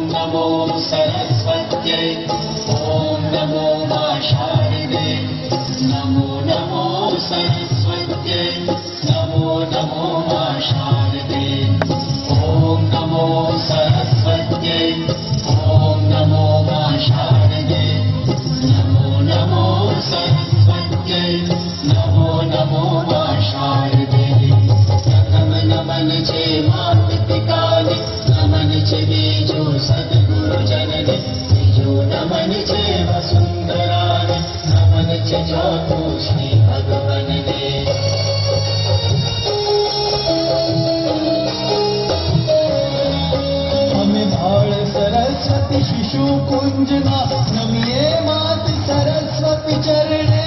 नमो सरस्वत्यै ॐ नमो मा शारदे नमो नमो सरस्वत्यै नमो नमो मा शारदे ॐ नमो सरस्वत्यै ॐ नमो मा शारदे नमो नमो सरस्वत्यै नमो नमो मा शारदे प्रथम नमन छे मात पिताने नमन छे बीजो सद्गुरु जनने बीजो नमन छे वसुंधराने नमन छे चौथो श्री भगवनने अमे भाळ सरस्वती शिशु कुंजना नमिये मात सरस्वती चरणे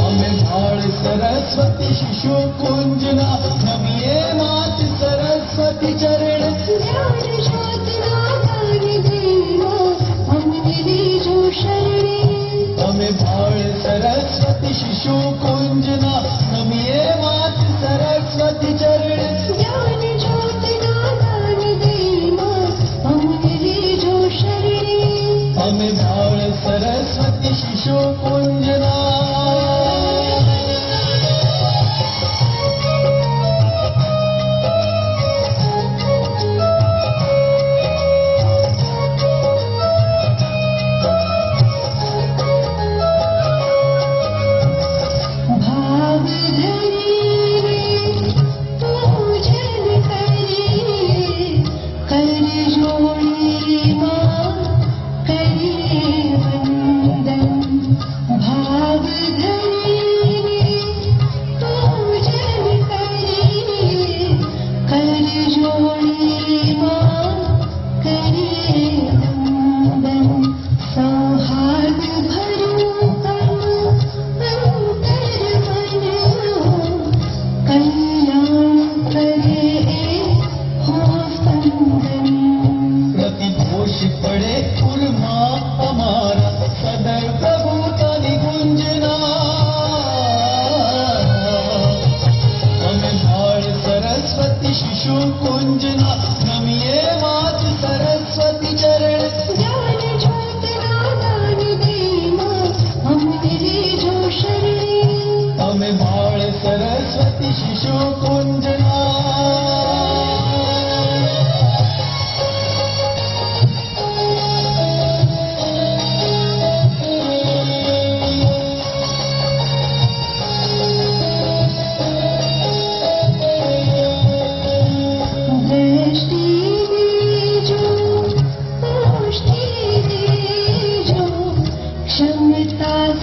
अमे भाळ सरस्वती शिशु कुंजना नमिये मात सरस्वती चरण ज्ञान ज्योतना दान देना हमने जो शरणे अमे भाळ सरस्वती शिशु कुंजना नमिये मात सरस्वती चरण ज्ञान ज्योतना दान देना हमने जो शरणे अमे भाळ सरस्वती शिशु कुंजना कुंजना नमिये मात सरस्वती चरण ज्ञान ज्योतना दान देना हमने जो शरणे अमे भाळ सरस्वती शिशु कुंजना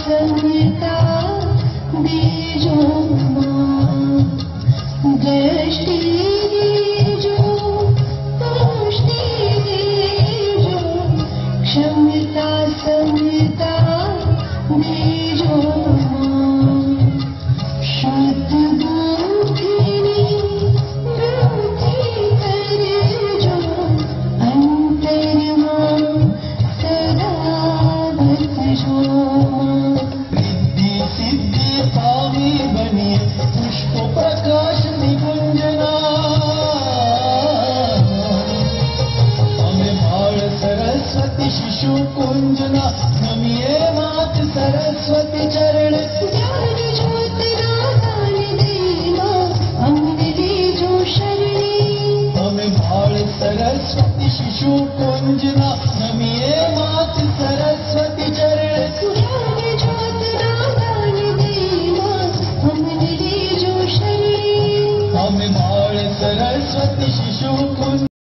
समता दीजो मां दृष्टि दीजो पुष्टि दीजो क्षमता समता दीजो मां शुद्ध बुद्धि करजो अंतर मां सदा बसजो पुष्प प्रकाश निकुंजना अमे भाळ सरस्वती शिशु कुंजना नमिये मात सरस्वती चरण ज्ञान ज्योतना दान देना हमने जो शरणे अमे भाळ सरस्वती शिशु कुंजना नमिये मात सरस्वती चरण ज्ञान ज्योतना दान देना हमने जो शरणे अमे भाळ सरस्वती शिशु कुंज